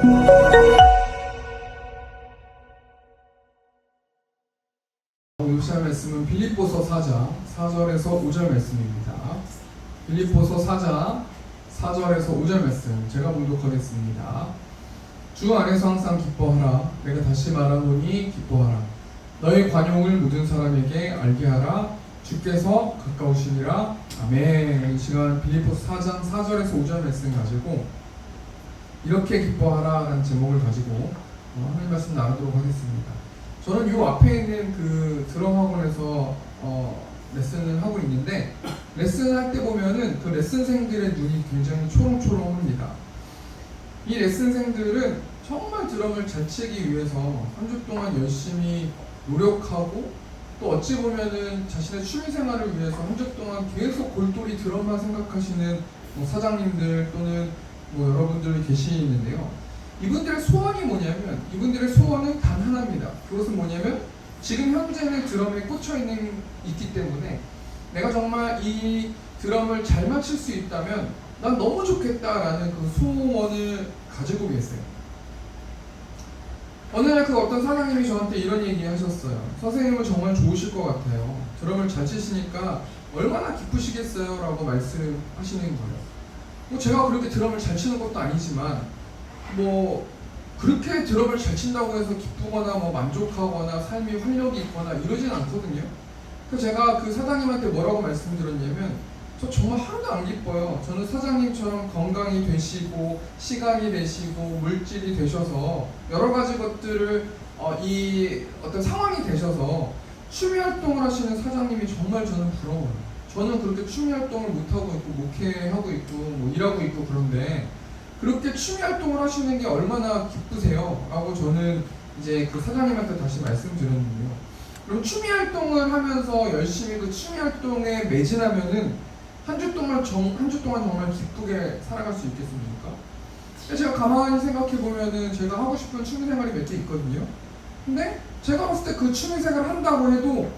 오늘 시작 말씀은 빌립보서 4장 4절에서 5절 말씀입니다. 빌립보서 4장 4절에서 5절 말씀 제가 봉독하겠습니다. 주 안에서 항상 기뻐하라. 내가 다시 말하노니 기뻐하라. 너의 관용을 모든 사람에게 알게 하라. 주께서 가까우시니라. 아멘. 이 시간 빌립보서 4장 4절에서 5절 말씀 가지고 이렇게 기뻐하라 라는 제목을 가지고 하나님 말씀 나누도록 하겠습니다. 저는 요 앞에 있는 그 드럼 학원에서 레슨을 하고 있는데, 레슨을 할 때 보면은 그 레슨생들의 눈이 굉장히 초롱초롱합니다. 이 레슨생들은 정말 드럼을 잘 치기 위해서 한 주 동안 열심히 노력하고, 또 어찌 보면은 자신의 취미생활을 위해서 한 주 동안 계속 골똘히 드럼만 생각하시는 사장님들 또는 여러분들이 계시는데요. 이분들의 소원이 뭐냐면, 이분들의 소원은 단 하나입니다. 그것은 뭐냐면, 지금 현재는 드럼에 있기 때문에 내가 정말 이 드럼을 잘 맞출 수 있다면 난 너무 좋겠다라는 그 소원을 가지고 계세요. 어느 날 그 어떤 사장님이 저한테 이런 얘기 하셨어요. 선생님은 정말 좋으실 것 같아요. 드럼을 잘 치시니까 얼마나 기쁘시겠어요? 라고 말씀하시는 거예요. 제가 그렇게 드럼을 잘 치는 것도 아니지만 그렇게 드럼을 잘 친다고 해서 기쁘거나 만족하거나 삶이 활력이 있거나 이러진 않거든요. 그래서 제가 그 사장님한테 뭐라고 말씀드렸냐면, 저 정말 하나도 안 기뻐요. 저는 사장님처럼 건강이 되시고 시간이 되시고 물질이 되셔서 여러 가지 것들을 이 어떤 상황이 되셔서 취미 활동을 하시는 사장님이 정말 저는 부러워요. 저는 그렇게 취미 활동을 못하고 있고 목회하고 있고 일하고 있고 그런데 그렇게 취미 활동을 하시는 게 얼마나 기쁘세요? 라고 저는 이제 그 사장님한테 다시 말씀드렸는데요. 그럼 취미 활동을 하면서 열심히 그 취미 활동에 매진하면은 한 주 동안 정말 기쁘게 살아갈 수 있겠습니까? 제가 가만히 생각해 보면은 제가 하고 싶은 취미 생활이 몇 개 있거든요. 근데 제가 봤을 때 그 취미 생활을 한다고 해도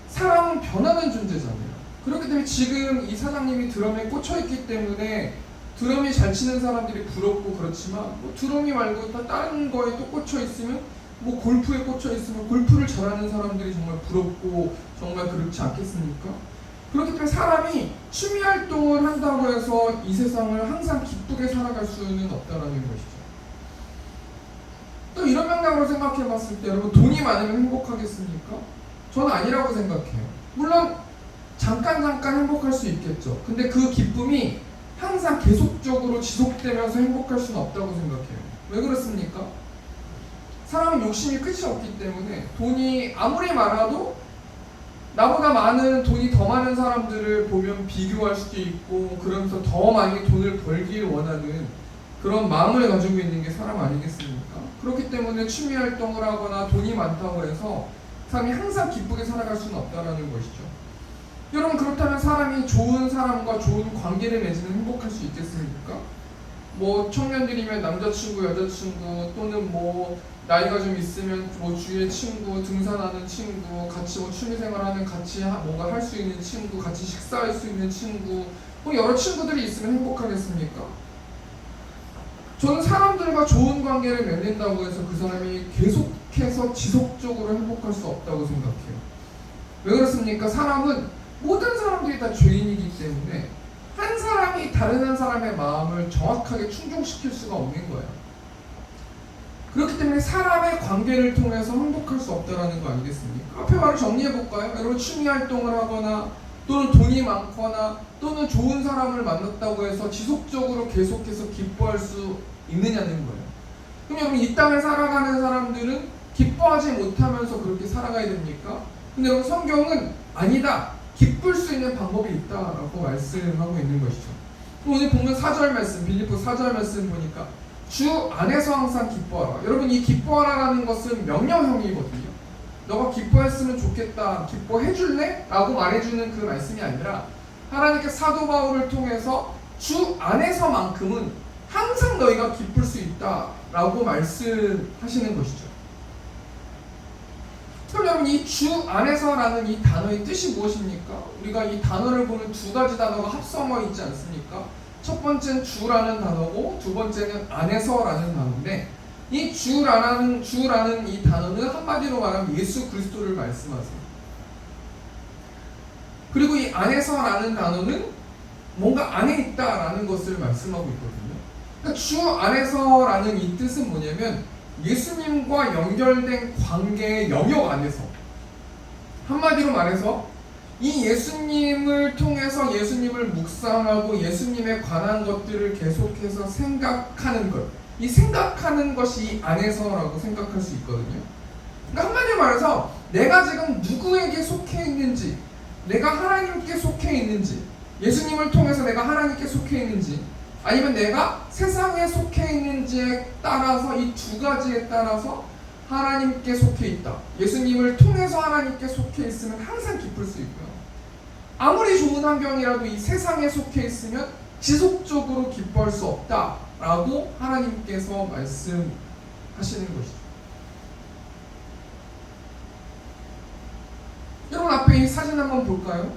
사람은 변하는 존재잖아요. 그렇기 때문에 지금 이 사장님이 드럼에 꽂혀 있기 때문에 드럼이 잘 치는 사람들이 부럽고 그렇지만 드럼이 말고 다른 거에 또 꽂혀 있으면 골프에 꽂혀 있으면 골프를 잘하는 사람들이 정말 부럽고 정말 그렇지 않겠습니까? 그렇기 때문에 사람이 취미 활동을 한다고 해서 이 세상을 항상 기쁘게 살아갈 수는 없다라는 것이죠. 또 이런 맥락으로 생각해 봤을 때 여러분, 돈이 많으면 행복하겠습니까? 저는 아니라고 생각해요. 물론 잠깐 행복할 수 있겠죠. 근데 그 기쁨이 항상 계속적으로 지속되면서 행복할 수는 없다고 생각해요. 왜 그렇습니까? 사람은 욕심이 끝이 없기 때문에 돈이 아무리 많아도 나보다 돈이 더 많은 사람들을 보면 비교할 수도 있고, 그러면서 더 많이 돈을 벌길 원하는 그런 마음을 가지고 있는 게 사람 아니겠습니까? 그렇기 때문에 취미 활동을 하거나 돈이 많다고 해서 사람이 항상 기쁘게 살아갈 수는 없다는 것이죠. 여러분, 그렇다면 사람이 좋은 사람과 좋은 관계를 맺으면 행복할 수 있겠습니까? 청년들이면 남자친구, 여자친구 또는 나이가 좀 있으면 주위에 친구, 등산하는 친구, 같이 취미생활하는 같이 뭔가 할 수 있는 친구, 같이 식사할 수 있는 친구, 여러 친구들이 있으면 행복하겠습니까? 저는 사람들과 좋은 관계를 맺는다고 해서 그 사람이 계속해서 지속적으로 행복할 수 없다고 생각해요. 왜 그렇습니까? 모든 사람들이 다 죄인이기 때문에 한 사람이 다른 한 사람의 마음을 정확하게 충족시킬 수가 없는 거예요. 그렇기 때문에 사람의 관계를 통해서 행복할 수 없다는 거 아니겠습니까? 앞에 말을 정리해볼까요? 여러분, 취미 활동을 하거나 또는 돈이 많거나 또는 좋은 사람을 만났다고 해서 지속적으로 계속해서 기뻐할 수 있느냐는 거예요. 그럼 여러분, 이 땅을 살아가는 사람들은 기뻐하지 못하면서 그렇게 살아가야 됩니까? 근데 여러분, 성경은 아니다, 기쁠 수 있는 방법이 있다라고 말씀하고 있는 것이죠. 오늘 보면 4절 말씀, 빌립보 4절 말씀 보니까 주 안에서 항상 기뻐하라. 여러분, 이 기뻐하라라는 것은 명령형이거든요. 너가 기뻐했으면 좋겠다, 기뻐해줄래? 라고 말해주는 그 말씀이 아니라 하나님께 사도 바울을 통해서 주 안에서만큼은 항상 너희가 기쁠 수 있다라고 말씀하시는 것이죠. 그럼 여러분, 이 주 안에서라는 이 단어의 뜻이 무엇입니까? 우리가 이 단어를 보면 두 가지 단어가 합성어 있지 않습니까? 첫 번째는 주라는 단어고 두 번째는 안에서라는 단어인데 이 주라는 이 단어는 한마디로 말하면 예수 그리스도를 말씀하세요. 그리고 이 안에서라는 단어는 뭔가 안에 있다라는 것을 말씀하고 있거든요. 그러니까 주 안에서라는 이 뜻은 뭐냐면 예수님과 연결된 관계의 영역 안에서, 한마디로 말해서 이 예수님을 통해서 예수님을 묵상하고 예수님에 관한 것들을 계속해서 생각하는 것, 이 생각하는 것이 이 안에서라고 생각할 수 있거든요. 그러니까 한마디로 말해서 내가 지금 누구에게 속해 있는지, 내가 하나님께 속해 있는지, 예수님을 통해서 내가 하나님께 속해 있는지, 아니면 내가 세상에 속해 있는지에 따라서 이 두 가지에 따라서 하나님께 속해 있다, 예수님을 통해서 하나님께 속해 있으면 항상 기쁠 수 있고요. 아무리 좋은 환경이라도 이 세상에 속해 있으면 지속적으로 기뻐할 수 없다라고 하나님께서 말씀하시는 것이죠. 여러분 앞에 이 사진 한번 볼까요?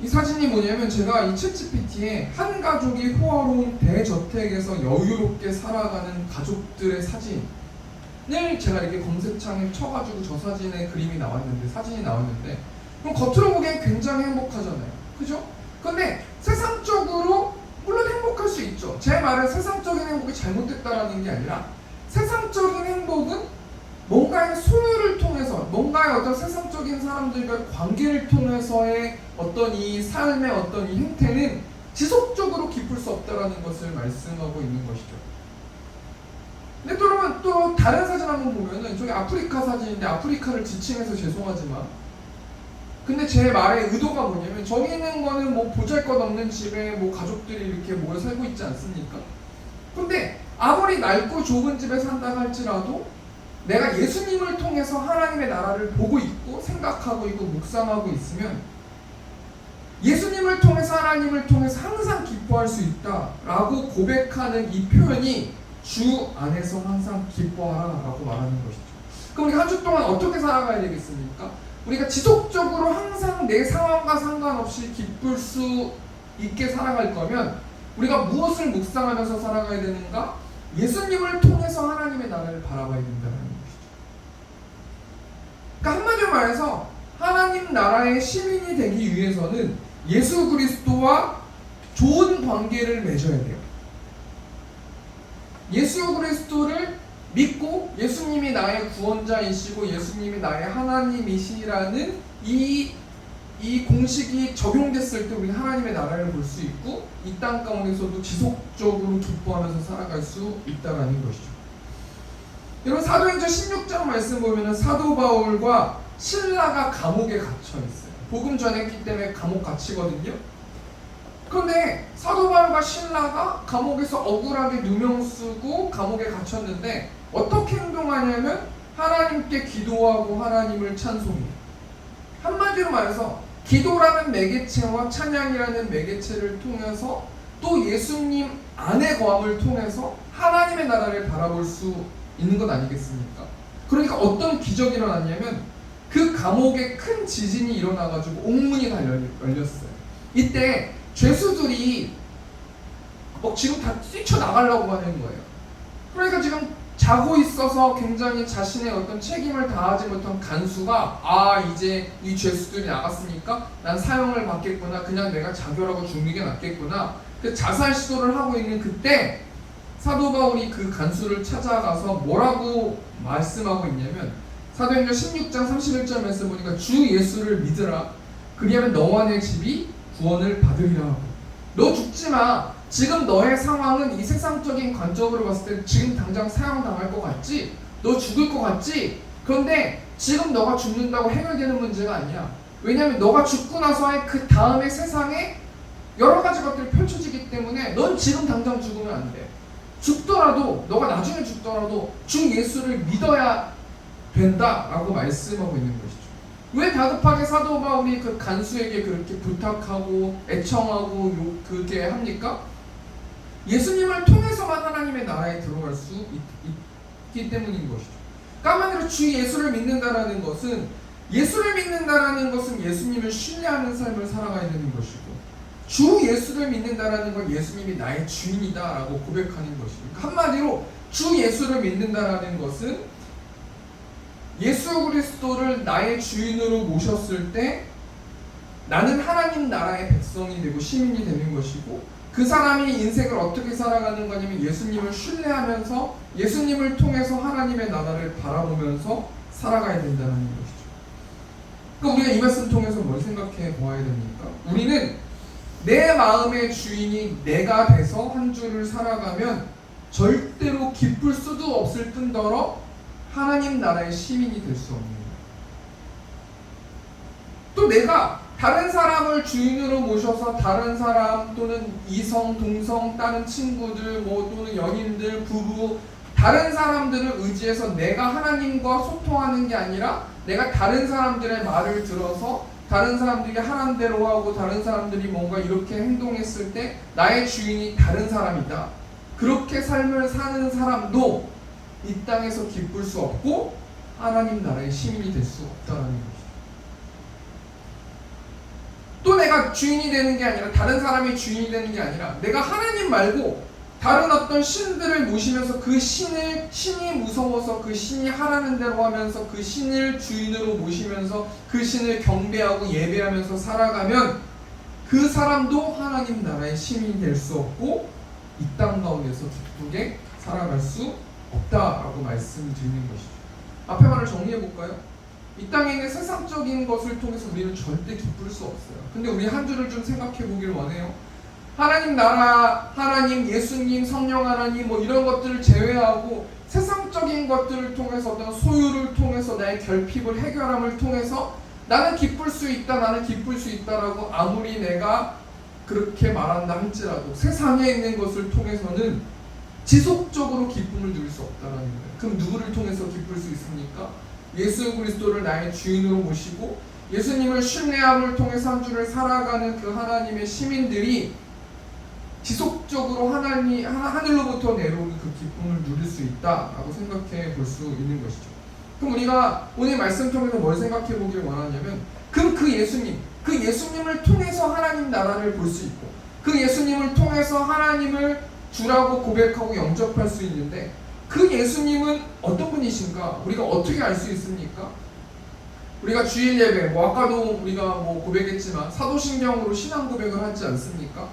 이 사진이 뭐냐면 제가 이 챗GPT에 한 가족이 호화로운 대저택에서 여유롭게 살아가는 가족들의 사진을 제가 이렇게 검색창에 쳐가지고 저 사진의 그림이 나왔는데, 사진이 나왔는데, 그럼 겉으로 보기엔 굉장히 행복하잖아요. 그죠? 근데 세상적으로 물론 행복할 수 있죠. 제 말은 세상적인 행복이 잘못됐다라는 게 아니라 세상적인 행복은 뭔가의 소유를 통해서, 뭔가의 어떤 세상적인 사람들과의 관계를 통해서의 어떤 이 삶의 어떤 이 행태는 지속적으로 기쁠 수 없다라는 것을 말씀하고 있는 것이죠. 근데 또 다른 사진 한번 보면은, 저기 아프리카 사진인데 아프리카를 지칭해서 죄송하지만, 근데 제 말의 의도가 뭐냐면 저기 있는 거는 뭐 보잘것없는 집에 뭐 가족들이 이렇게 모여 살고 있지 않습니까? 근데 아무리 낡고 좁은 집에 산다 할지라도 내가 예수님을 통해서 하나님의 나라를 보고 있고 생각하고 있고 묵상하고 있으면 예수님을 통해서, 하나님을 통해서 항상 기뻐할 수 있다라고 고백하는 이 표현이 주 안에서 항상 기뻐하라 라고 말하는 것이죠. 그럼 우리가 한 주 동안 어떻게 살아가야 되겠습니까? 우리가 지속적으로 항상 내 상황과 상관없이 기쁠 수 있게 살아갈 거면 우리가 무엇을 묵상하면서 살아가야 되는가? 예수님을 통해서 하나님의 나라를 바라봐야 된다는 것이죠. 그러니까 한마디로 말해서 하나님 나라의 시민이 되기 위해서는 예수 그리스도와 좋은 관계를 맺어야 돼요. 예수 그리스도를 믿고 예수님이 나의 구원자이시고 예수님이 나의 하나님이시라는 이 공식이 적용됐을 때 우리 하나님의 나라를 볼 수 있고 이 땅 가운데서도 지속적으로 기뻐하면서 살아갈 수 있다는 것이죠. 여러분 사도행전 16장 말씀 보면 사도 바울과 실라가 감옥에 갇혀 있어요. 복음 전했기 때문에 감옥 갇히거든요. 그런데 사도 바울과 실라가 감옥에서 억울하게 누명 쓰고 감옥에 갇혔는데 어떻게 행동하냐면 하나님께 기도하고 하나님을 찬송해요. 한마디로 말해서 기도라는 매개체와 찬양이라는 매개체를 통해서 또 예수님 안의 거함을 통해서 하나님의 나라를 바라볼 수 있는 것 아니겠습니까? 그러니까 어떤 기적이 일어났냐면 그 감옥에 큰 지진이 일어나가지고 옥문이 다 열렸어요. 이때 죄수들이 지금 다 뛰쳐나가려고 하는 거예요. 그러니까 지금 자고 있어서 굉장히 자신의 어떤 책임을 다하지 못한 간수가 이제 이 죄수들이 나갔으니까 난 사형을 받겠구나, 그냥 내가 자결하고 죽는 게 낫겠구나, 그 자살 시도를 하고 있는 그때 사도 바울이 그 간수를 찾아가서 뭐라고 말씀하고 있냐면 사도행전 16장 31절 말씀 보니까 주 예수를 믿으라 그리하면 너와 내 집이 구원을 받으리라 하고, 너 죽지마. 지금 너의 상황은 이 세상적인 관점으로 봤을 때 지금 당장 사형당할 것 같지? 너 죽을 것 같지? 그런데 지금 너가 죽는다고 해결되는 문제가 아니야. 왜냐하면 너가 죽고 나서의 그 다음의 세상에 여러 가지 것들이 펼쳐지기 때문에 넌 지금 당장 죽으면 안 돼. 죽더라도, 너가 나중에 죽더라도 주 예수를 믿어야 된다라고 말씀하고 있는 것이죠. 왜 다급하게 사도 바울이 그 간수에게 그렇게 부탁하고 애청하고 그렇게 합니까? 예수님을 통해서만 하나님의 나라에 들어갈 수 있기 때문인 것이죠. 까마귀로 주 예수를 믿는다라는 것은 예수님을 신뢰하는 삶을 살아가야 되는 것이고, 주 예수를 믿는다라는 건 예수님이 나의 주인이다라고 고백하는 것이죠. 한마디로 주 예수를 믿는다라는 것은 예수 그리스도를 나의 주인으로 모셨을 때 나는 하나님 나라의 백성이 되고 시민이 되는 것이고, 그 사람이 인생을 어떻게 살아가는 거냐면 예수님을 신뢰하면서 예수님을 통해서 하나님의 나라를 바라보면서 살아가야 된다는 것이죠. 그러니까 우리가 이 말씀 통해서 뭘 생각해 보아야 됩니까? 우리는 내 마음의 주인이 내가 돼서 한 주를 살아가면 절대로 기쁠 수도 없을 뿐더러 하나님 나라의 시민이 될 수 없는 거예요. 또 내가 다른 사람을 주인으로 모셔서 다른 사람 또는 이성, 동성, 다른 친구들, 또는 연인들, 부부, 다른 사람들을 의지해서 내가 하나님과 소통하는 게 아니라 내가 다른 사람들의 말을 들어서 다른 사람들이 하라는 대로 하고 다른 사람들이 뭔가 이렇게 행동했을 때 나의 주인이 다른 사람이다. 그렇게 삶을 사는 사람도 이 땅에서 기쁠 수 없고 하나님 나라의 시민이 될 수 없다는 것이죠. 또 내가 주인이 되는 게 아니라 다른 사람이 주인이 되는 게 아니라 내가 하나님 말고 다른 어떤 신들을 모시면서 그 신이 무서워서 그 신이 하라는 대로 하면서 그 신을 주인으로 모시면서 그 신을 경배하고 예배하면서 살아가면 그 사람도 하나님 나라의 시민이 될 수 없고 이 땅 가운데서 기쁘게 살아갈 수 없다라고 말씀을 드리는 것이죠. 앞에 말을 정리해 볼까요? 이 땅에 있는 세상적인 것을 통해서 우리는 절대 기쁠 수 없어요. 근데 우리 한 주를 좀 생각해 보길 원해요. 하나님 나라, 하나님, 예수님, 성령 하나님 이런 것들을 제외하고 세상적인 것들을 통해서 어떤 소유를 통해서 나의 결핍을 해결함을 통해서 나는 기쁠 수 있다, 나는 기쁠 수 있다라고 아무리 내가 그렇게 말한다 할지라도 세상에 있는 것을 통해서는 지속적으로 기쁨을 누릴 수 없다는 거예요. 그럼 누구를 통해서 기쁠 수 있습니까? 예수 그리스도를 나의 주인으로 모시고 예수님을 신뢰함을 통해서 한 주를 살아가는 그 하나님의 시민들이 지속적으로 하늘로부터 내려오는 그 기쁨을 누릴 수 있다라고 생각해 볼 수 있는 것이죠. 그럼 우리가 오늘 말씀 통해서 뭘 생각해 보길 원하냐면, 그럼 그 예수님을 통해서 하나님 나라를 볼 수 있고 그 예수님을 통해서 하나님을 주라고 고백하고 영접할 수 있는데 그 예수님은 어떤 분이신가? 우리가 어떻게 알 수 있습니까? 우리가 주일 예배, 아까도 우리가 고백했지만 사도신경으로 신앙 고백을 하지 않습니까?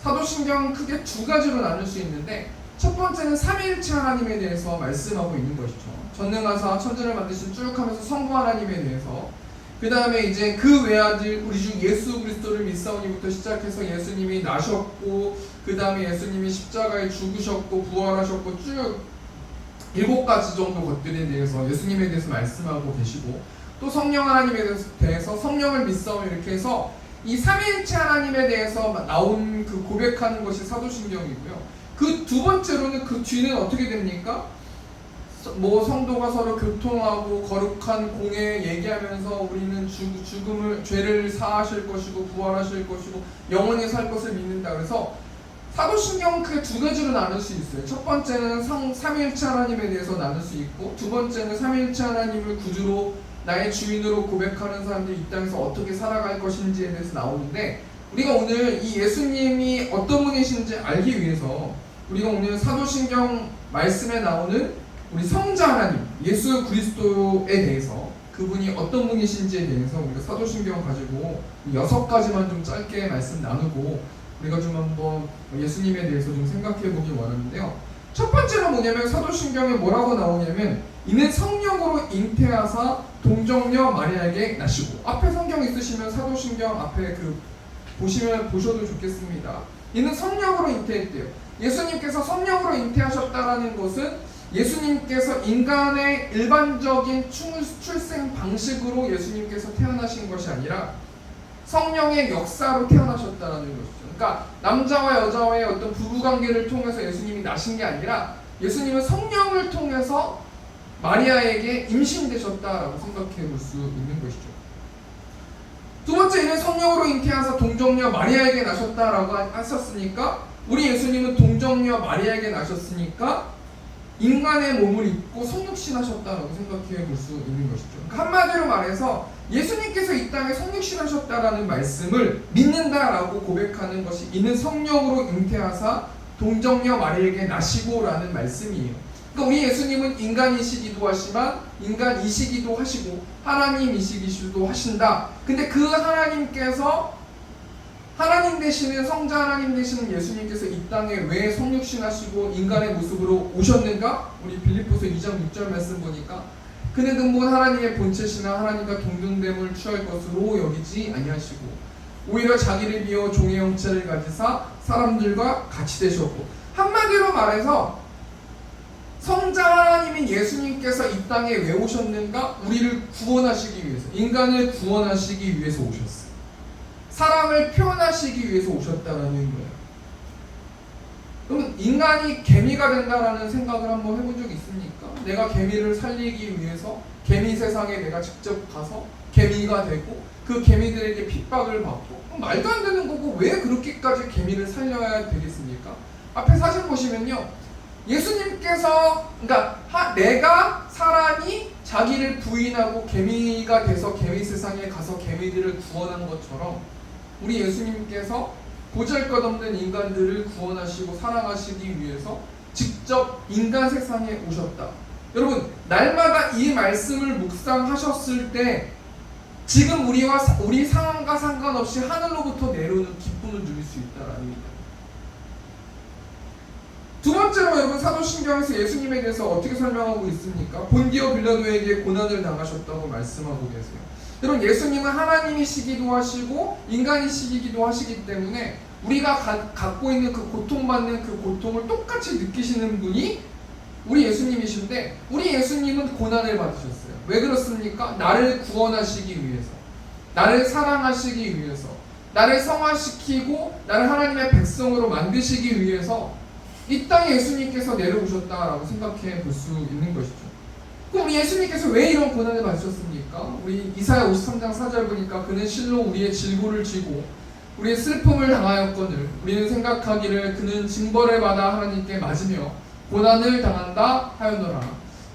사도신경은 크게 두 가지로 나눌 수 있는데, 첫 번째는 삼위일체 하나님에 대해서 말씀하고 있는 것이죠. 전능하사 천지를 만드신 쭉 하면서 성부 하나님에 대해서, 그 다음에 이제 그 외아들 우리 주 예수 그리스도를 믿사오니부터 시작해서 예수님이 나셨고 그 다음에 예수님이 십자가에 죽으셨고 부활하셨고 쭉 7가지 정도 것들에 대해서 예수님에 대해서 말씀하고 계시고, 또 성령 하나님에 대해서 성령을 믿사오니 이렇게 해서 이 삼위일체 하나님에 대해서 나온 그 고백하는 것이 사도신경이고요. 그 두 번째로는 그 뒤는 어떻게 됩니까? 성도가 서로 교통하고 거룩한 공예 얘기하면서 우리는 죄를 사하실 것이고 부활하실 것이고 영원히 살 것을 믿는다. 그래서 사도신경은 크게 두 가지로 나눌 수 있어요. 첫 번째는 삼위일체 하나님에 대해서 나눌 수 있고, 두 번째는 삼위일체 하나님을 구주로 나의 주인으로 고백하는 사람들이 이 땅에서 어떻게 살아갈 것인지에 대해서 나오는데, 우리가 오늘 이 예수님이 어떤 분이신지 알기 위해서 우리가 오늘 사도신경 말씀에 나오는 우리 성자 하나님 예수 그리스도에 대해서, 그분이 어떤 분이신지에 대해서 우리가 사도신경 가지고 6가지만 좀 짧게 말씀 나누고 우리가 좀 한번 예수님에 대해서 좀 생각해 보기 원하는데요. 첫 번째는 뭐냐면 사도신경에 뭐라고 나오냐면, 이는 성령으로 잉태하사 동정녀 마리아에게 나시고, 앞에 성경 있으시면 사도신경 앞에 보셔도 좋겠습니다. 이는 성령으로 잉태했대요. 예수님께서 성령으로 잉태하셨다라는 것은 예수님께서 인간의 일반적인 출생 방식으로 예수님께서 태어나신 것이 아니라 성령의 역사로 태어나셨다는 것이죠. 그러니까 남자와 여자와의 어떤 부부관계를 통해서 예수님이 나신 게 아니라 예수님은 성령을 통해서 마리아에게 임신되셨다라고 생각해 볼 수 있는 것이죠. 두 번째는 성령으로 잉태하사 동정녀 마리아에게 나셨다라고 하셨으니까, 우리 예수님은 동정녀 마리아에게 나셨으니까 인간의 몸을 입고 성육신하셨다라고 생각해 볼 수 있는 것이죠. 그러니까 한마디로 말해서 예수님께서 이 땅에 성육신하셨다라는 말씀을 믿는다라고 고백하는 것이 이는 성령으로 잉태하사 동정녀 마리에게 나시고라는 말씀이에요. 그러니까 우리 예수님은 인간이시기도 하지만 인간이시기도 하시고 하나님이시기도 하신다. 근데 그 하나님께서 하나님 되시는 성자 하나님 되시는 예수님께서 이 땅에 왜 성육신하시고 인간의 모습으로 오셨는가? 우리 빌립보서 2장 6절 말씀 보니까 그는 근본 하나님의 본체시나 하나님과 동등됨을 취할 것으로 여기지 아니하시고 오히려 자기를 비워 종의 형체를 가지사 사람들과 같이 되셨고, 한마디로 말해서 성자 하나님인 예수님께서 이 땅에 왜 오셨는가? 우리를 구원하시기 위해서, 인간을 구원하시기 위해서 오셨어요. 사랑을 표현하시기 위해서 오셨다라는 거예요. 그럼 인간이 개미가 된다라는 생각을 한번 해본 적 있습니까? 내가 개미를 살리기 위해서 개미 세상에 내가 직접 가서 개미가 되고 그 개미들에게 핍박을 받고, 말도 안 되는 거고 왜 그렇게까지 개미를 살려야 되겠습니까? 앞에 사진 보시면요, 예수님께서, 그러니까 내가 사람이 자기를 부인하고 개미가 돼서 개미 세상에 가서 개미들을 구원한 것처럼 우리 예수님께서 보잘것없는 인간들을 구원하시고 사랑하시기 위해서 직접 인간 세상에 오셨다. 여러분, 날마다 이 말씀을 묵상하셨을 때 지금 우리 상황과 상관없이 하늘로부터 내려오는 기쁨을 누릴 수 있다라는 얘기입니다. 두 번째로 여러분, 사도신경에서 예수님에 대해서 어떻게 설명하고 있습니까? 본디오 빌라도에게 고난을 당하셨다고 말씀하고 계세요. 여러분, 예수님은 하나님이시기도 하시고 인간이시기도 하시기 때문에 우리가 갖고 있는 그 고통받는 그 고통을 똑같이 느끼시는 분이 우리 예수님이신데, 우리 예수님은 고난을 받으셨어요. 왜 그렇습니까? 나를 구원하시기 위해서, 나를 사랑하시기 위해서, 나를 성화시키고 나를 하나님의 백성으로 만드시기 위해서 이 땅에 예수님께서 내려오셨다라고 생각해 볼 수 있는 것이죠. 그럼 우리 예수님께서 왜 이런 고난을 받으셨습니까? 우리 이사야 53장 4절 보니까 그는 실로 우리의 질고를 지고 우리의 슬픔을 당하였거늘 우리는 생각하기를 그는 징벌을 받아 하나님께 맞으며 고난을 당한다 하였노라.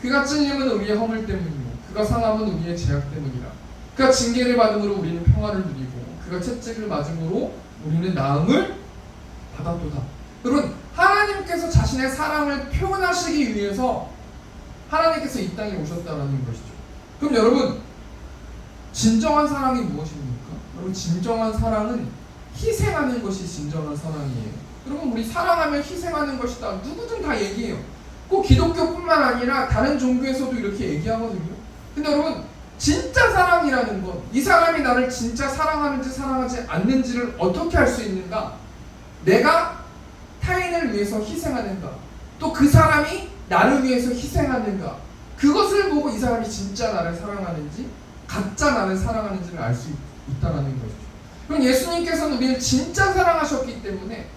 그가 찔림은 우리의 허물 때문이요 그가 상함은 우리의 죄악 때문이라. 그가 징계를 받음으로 우리는 평화를 누리고 그가 채찍을 맞음으로 우리는 나음을 받았도다. 여러분, 하나님께서 자신의 사랑을 표현하시기 위해서 하나님께서 이 땅에 오셨다는 것이죠. 그럼 여러분, 진정한 사랑이 무엇입니까? 여러분, 진정한 사랑은 희생하는 것이 진정한 사랑이에요. 여러분, 우리 사랑하면 희생하는 것이다. 누구든 다 얘기해요. 꼭 기독교뿐만 아니라 다른 종교에서도 이렇게 얘기하거든요. 근데 여러분, 진짜 사랑이라는 것, 이 사람이 나를 진짜 사랑하는지 사랑하지 않는지를 어떻게 알 수 있는가? 내가 타인을 위해서 희생하는가? 또 그 사람이 나를 위해서 희생하는가? 그것을 보고 이 사람이 진짜 나를 사랑하는지 가짜 나를 사랑하는지를 알 수 있다는 것이죠. 그럼 예수님께서는 우리를 진짜 사랑하셨기 때문에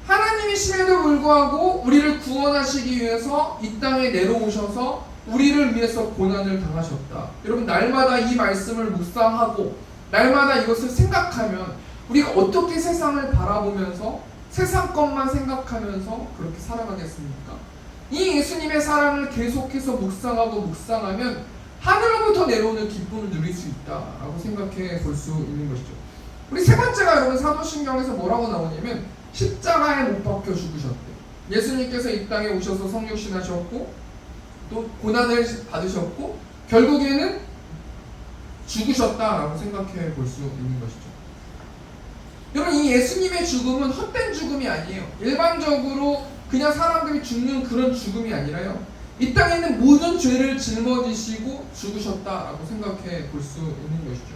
하나님이심에도 불구하고 우리를 구원하시기 위해서 이 땅에 내려오셔서 우리를 위해서 고난을 당하셨다. 여러분, 날마다 이 말씀을 묵상하고 날마다 이것을 생각하면 우리가 어떻게 세상을 바라보면서 세상 것만 생각하면서 그렇게 살아가겠습니까? 이 예수님의 사랑을 계속해서 묵상하면 하늘로부터 내려오는 기쁨을 누릴 수 있다라고 생각해 볼 수 있는 것이죠. 우리 세 번째가 여러분, 사도신경에서 뭐라고 나오냐면 십자가에 못 박혀 죽으셨대. 예수님께서 이 땅에 오셔서 성육신하셨고 또 고난을 받으셨고 결국에는 죽으셨다라고 생각해 볼 수 있는 것이죠. 여러분, 이 예수님의 죽음은 헛된 죽음이 아니에요. 일반적으로 그냥 사람들이 죽는 그런 죽음이 아니라요, 이 땅에 있는 모든 죄를 짊어지시고 죽으셨다라고 생각해 볼 수 있는 것이죠.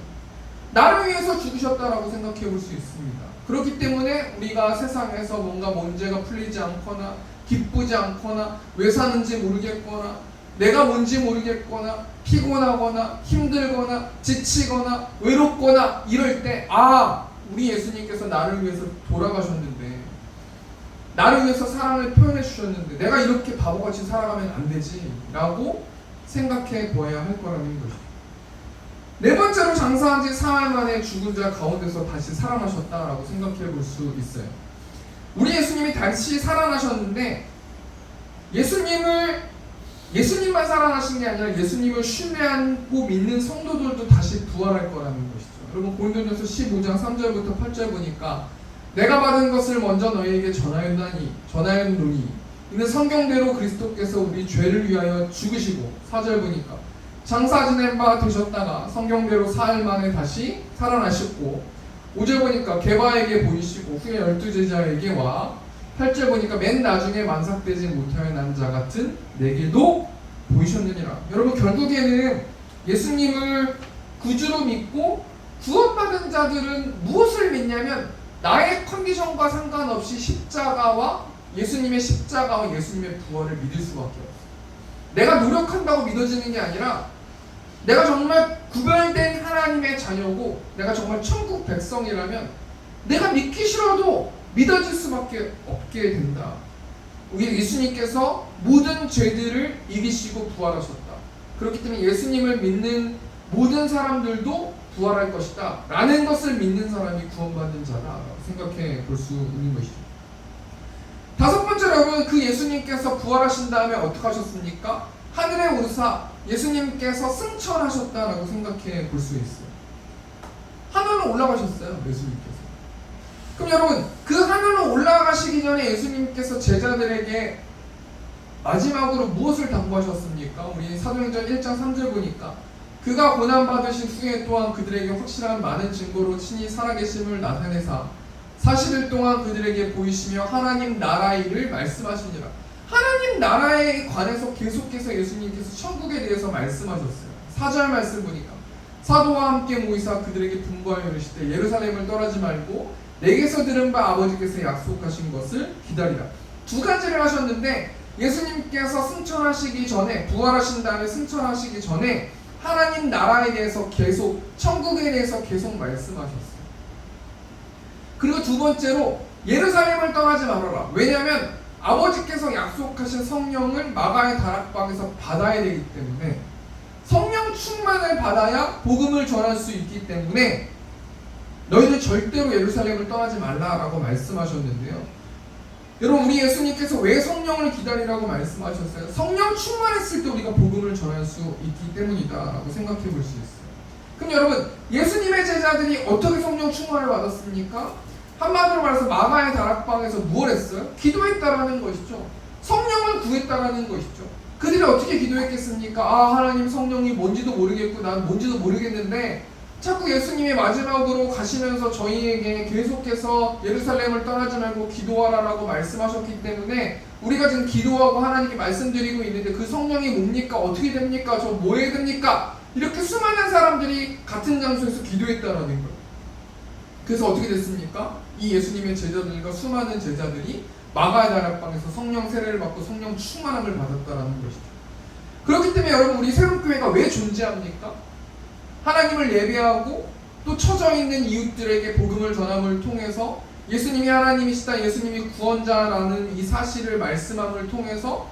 나를 위해서 죽으셨다라고 생각해 볼 수 있습니다. 그렇기 때문에 우리가 세상에서 뭔가 문제가 풀리지 않거나 기쁘지 않거나 왜 사는지 모르겠거나 내가 뭔지 모르겠거나 피곤하거나 힘들거나 지치거나 외롭거나 이럴 때, 우리 예수님께서 나를 위해서 돌아가셨는데, 나를 위해서 사랑을 표현해 주셨는데 내가 이렇게 바보같이 살아가면 안 되지 라고 생각해 보아야 할 거라는 것이죠. 네 번째로, 장사한 지 사흘 만에 죽은 자 가운데서 다시 살아나셨다라고 생각해 볼 수 있어요. 우리 예수님이 다시 살아나셨는데 예수님을 예수님만 살아나신 게 아니라 예수님을 신뢰하고 믿는 성도들도 다시 부활할 거라는 것이죠. 여러분 고린도전서 15장 3절부터 8절 보니까 내가 받은 것을 먼저 너희에게 전하였노니 이는 성경대로 그리스도께서 우리 죄를 위하여 죽으시고 4절 보니까 장사 지낸 바 되셨다가 성경대로 사흘 만에 다시 살아나셨고 5절 보니까 게바에게 보이시고 후에 12제자에게 와 8절 보니까 맨 나중에 만삭되지 못하여 난 자 같은 내게도 보이셨느니라. 여러분 결국에는 예수님을 구주로 믿고 구원받은 자들은 무엇을 믿냐면 나의 컨디션과 상관없이 예수님의 십자가와 예수님의 부활을 믿을 수밖에 없어요. 내가 노력한다고 믿어지는 게 아니라 내가 정말 구별된 하나님의 자녀고 내가 정말 천국 백성이라면 내가 믿기 싫어도 믿어질 수밖에 없게 된다. 우리 예수님께서 모든 죄들을 이기시고 부활하셨다. 그렇기 때문에 예수님을 믿는 모든 사람들도 부활할 것이다 라는 것을 믿는 사람이 구원받는 자라고 생각해 볼 수 있는 것이죠. 다섯 번째로 여러분, 그 예수님께서 부활하신 다음에 어떻게 하셨습니까? 하늘에 오르사 예수님께서 승천하셨다라고 생각해 볼 수 있어요. 하늘로 올라가셨어요, 예수님께서. 그럼 여러분, 그 하늘로 올라가시기 전에 예수님께서 제자들에게 마지막으로 무엇을 당부하셨습니까? 우리 사도행전 1장 3절 보니까 그가 고난받으신 후에 또한 그들에게 확실한 많은 증거로 친히 살아계심을 나타내사 40일 동안 그들에게 보이시며 하나님 나라의 일을 말씀하시니라. 하나님 나라에 관해서 계속해서 예수님께서 천국에 대해서 말씀하셨어요. 4절 말씀 보니까 사도와 함께 모이사 그들에게 분부하여 이르시되 예루살렘을 떠나지 말고 내게서 들은 바 아버지께서 약속하신 것을 기다리라. 두 가지를 하셨는데 예수님께서 승천하시기 전에, 부활하신 다음에 승천하시기 전에 하나님 나라에 대해서 계속, 천국에 대해서 계속 말씀하셨어요. 그리고 두 번째로 예루살렘을 떠나지 말아라. 왜냐하면 아버지께서 약속하신 성령을 마가의 다락방에서 받아야 되기 때문에, 성령 충만을 받아야 복음을 전할 수 있기 때문에 너희들 절대로 예루살렘을 떠나지 말라라고 말씀하셨는데요. 여러분, 우리 예수님께서 왜 성령을 기다리라고 말씀하셨어요? 성령 충만했을 때 우리가 복음을 전할 수 있기 때문이다 라고 생각해 볼 수 있어요. 그럼 여러분, 예수님의 제자들이 어떻게 성령 충만을 받았습니까? 한마디로 말해서 마가의 다락방에서 뭘 했어요? 기도했다라는 것이죠. 성령을 구했다라는 것이죠. 그들이 어떻게 기도했겠습니까? 아, 하나님, 성령이 뭔지도 모르겠고 난 뭔지도 모르겠는데 자꾸 예수님이 마지막으로 가시면서 저희에게 계속해서 예루살렘을 떠나지 말고 기도하라라고 말씀하셨기 때문에 우리가 지금 기도하고 하나님께 말씀드리고 있는데 그 성령이 뭡니까? 어떻게 됩니까? 저 뭐 해야 됩니까? 이렇게 수많은 사람들이 같은 장소에서 기도했다라는 거예요. 그래서 어떻게 됐습니까? 이 예수님의 제자들과 수많은 제자들이 마가의 다락방에서 성령 세례를 받고 성령 충만함을 받았다라는 것이죠. 그렇기 때문에 여러분, 우리 새롭교회가 왜 존재합니까? 하나님을 예배하고 또 처져 있는 이웃들에게 복음을 전함을 통해서 예수님이 하나님이시다, 예수님이 구원자라는 이 사실을 말씀함을 통해서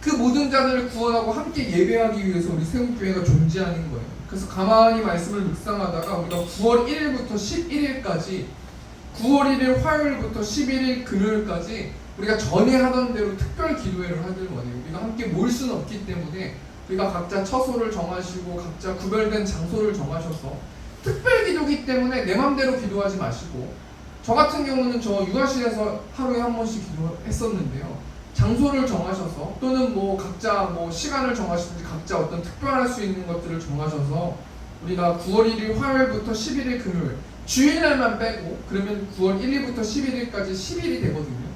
그 모든 자들을 구원하고 함께 예배하기 위해서 우리 새롭교회가 존재하는 거예요. 그래서 가만히 말씀을 묵상하다가 우리가 9월 1일부터 11일까지 9월 1일 화요일부터 11일 금요일까지 우리가 전에 하던 대로 특별 기도회를 하길 원해요. 우리가 함께 모일 수는 없기 때문에 우리가 각자 처소를 정하시고 각자 구별된 장소를 정하셔서 특별 기도기 때문에 내 맘대로 기도하지 마시고, 저 같은 경우는 저 육아실에서 하루에 한 번씩 기도했었는데요. 장소를 정하셔서 또는 뭐 각자 뭐 시간을 정하시든지 각자 어떤 특별할 수 있는 것들을 정하셔서 우리가 9월 1일 화요일부터 11일 금요일 주일날만 빼고 그러면 9월 1일부터 11일까지 10일이 되거든요.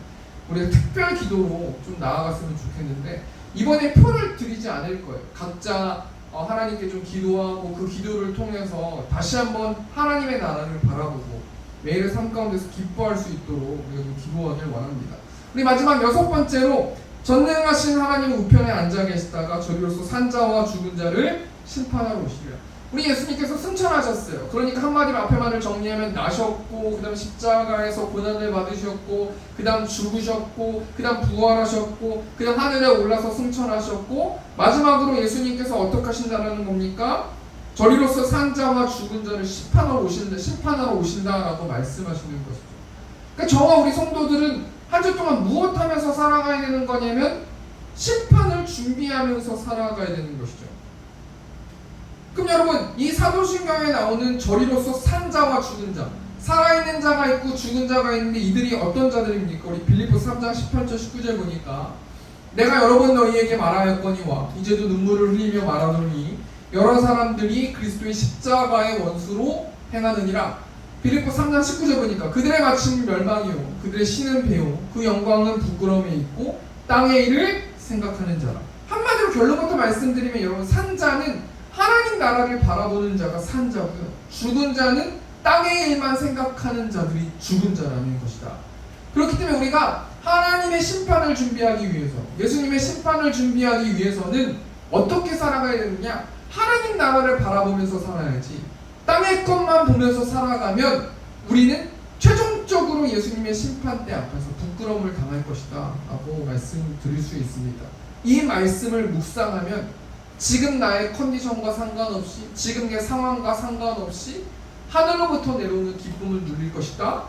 우리가 특별 기도로 좀 나아갔으면 좋겠는데 이번에 표를 드리지 않을 거예요. 각자 하나님께 좀 기도하고 그 기도를 통해서 다시 한번 하나님의 나라를 바라보고 매일의 삶 가운데서 기뻐할 수 있도록 우리가 좀 기도하길 원합니다. 우리 마지막 여섯 번째로, 전능하신 하나님 우편에 앉아 계시다가 저리로서 산자와 죽은 자를 심판하러 오시리라. 우리 예수님께서 승천하셨어요. 그러니까 한마디로 앞에 말을 정리하면 나셨고, 그 다음 십자가에서 고난을 받으셨고, 그 다음 죽으셨고, 그 다음 부활하셨고, 그 다음 하늘에 올라서 승천하셨고, 마지막으로 예수님께서 어떻게 하신다는 겁니까? 저리로서 산자와 죽은 자를 심판하러 오신다라고 말씀하시는 것이죠. 그러니까 저와 우리 성도들은 한 주 동안 무엇 하면서 살아가야 되는 거냐면 심판을 준비하면서 살아가야 되는 것이죠. 그럼 여러분, 이 사도신경에 나오는 저리로서 산 자와 죽은 자, 살아있는 자가 있고 죽은 자가 있는데 이들이 어떤 자들입니까? 우리 빌립보서 3장 18절 19절 보니까 내가 여러 번 너희에게 말하였거니와 이제도 눈물을 흘리며 말하노니 여러 사람들이 그리스도의 십자가의 원수로 행하느니라. 빌립보 3장 19절 보니까 그들의 마침은 멸망이요 그들의 신은 배요 그 영광은 부끄러움에 있고 땅의 일을 생각하는 자라. 한마디로 결론부터 말씀드리면 여러분, 산자는 하나님 나라를 바라보는 자가 산자고요, 죽은 자는 땅의 일만 생각하는 자들이 죽은 자라는 것이다. 그렇기 때문에 우리가 하나님의 심판을 준비하기 위해서, 예수님의 심판을 준비하기 위해서는 어떻게 살아가야 되느냐? 하나님 나라를 바라보면서 살아야지. 땅의 것만 보면서 살아가면 우리는 최종적으로 예수님의 심판대 앞에서 부끄러움을 당할 것이다 라고 말씀드릴 수 있습니다. 이 말씀을 묵상하면 지금 나의 컨디션과 상관없이, 지금 내 상황과 상관없이 하늘로부터 내려오는 기쁨을 누릴 것이다.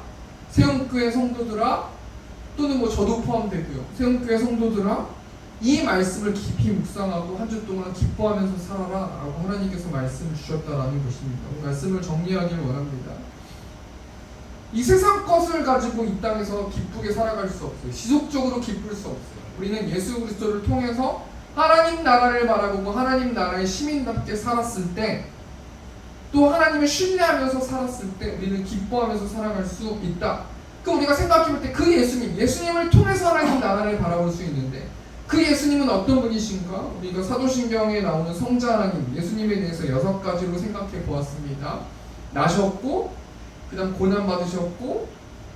세움교회 성도들아, 또는 저도 포함되고요, 세움교회 성도들아, 이 말씀을 깊이 묵상하고 한 주 동안 기뻐하면서 살아라 라고 하나님께서 말씀을 주셨다라는 것입니다. 말씀을 정리하길 원합니다. 이 세상 것을 가지고 이 땅에서 기쁘게 살아갈 수 없어요. 지속적으로 기쁠 수 없어요. 우리는 예수 그리스도를 통해서 하나님 나라를 바라보고 하나님 나라의 시민답게 살았을 때, 또 하나님을 신뢰하면서 살았을 때 우리는 기뻐하면서 살아갈 수 있다. 그럼 우리가 생각해볼 때 그 예수님을 통해서 하나님 나라를 바라볼 수 있는데 그 예수님은 어떤 분이신가? 우리가 사도신경에 나오는 성자 하나님, 예수님에 대해서 6가지로 생각해 보았습니다. 나셨고, 그 다음 고난받으셨고,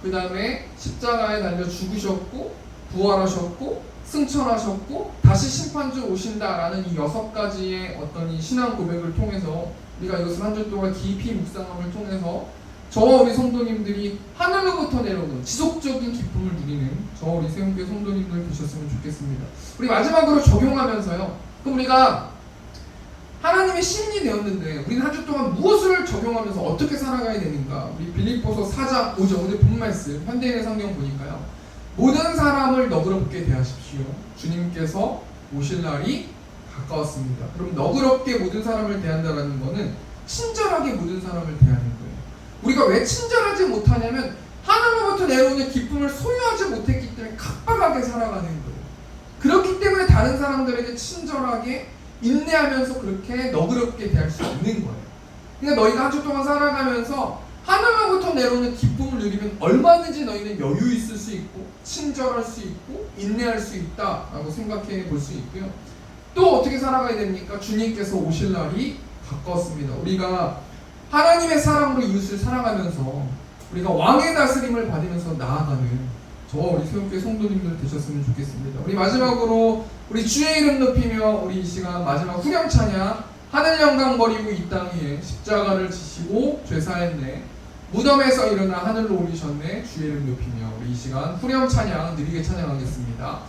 그 다음에 십자가에 달려 죽으셨고, 부활하셨고, 승천하셨고, 다시 심판주 오신다라는 이 6가지의 어떤 이 신앙 고백을 통해서 우리가 이것을 한 주 동안 깊이 묵상함을 통해서 저와 우리 성도님들이 하늘로부터 내려오는 지속적인 기쁨을 누리는 저와 우리 세움교회 성도님들 되셨으면 좋겠습니다. 우리 마지막으로 적용하면서요, 그럼 우리가 하나님의 시민이 되었는데 우리는 한 주 동안 무엇을 적용하면서 어떻게 살아가야 되는가? 우리 빌립보서 4장 5절 오늘 본 말씀 현대인의 성경 보니까요, 모든 사람을 너그럽게 대하십시오. 주님께서 오실 날이 가까웠습니다. 그럼 너그럽게 모든 사람을 대한다는 것은 친절하게 모든 사람을 대하는 거예요. 우리가 왜 친절하지 못하냐면 하늘로부터 내려오는 기쁨을 소유하지 못했기 때문에 각박하게 살아가는 거예요. 그렇기 때문에 다른 사람들에게 친절하게 인내하면서 그렇게 너그럽게 대할 수 없는 거예요. 그러니까 너희가 한 주 동안 살아가면서 하늘로부터 내려오는 기쁨을 누리면 얼마든지 너희는 여유 있을 수 있고 친절할 수 있고 인내할 수 있다라고 생각해 볼 수 있고요. 또 어떻게 살아가야 됩니까? 주님께서 오실 날이 가까웠습니다. 우리가 하나님의 사랑으로 이웃을 사랑하면서 우리가 왕의 다스림을 받으면서 나아가는 저와 우리 세움교회 성도님들 되셨으면 좋겠습니다. 우리 마지막으로 우리 주의 이름 높이며 우리 이 시간 마지막 후렴 찬양, 하늘 영광 버리고 이 땅 위에 십자가를 지시고 죄사했네, 무덤에서 일어나 하늘로 올리셨네, 주의 이름 높이며 우리 이 시간 후렴 찬양 느리게 찬양하겠습니다.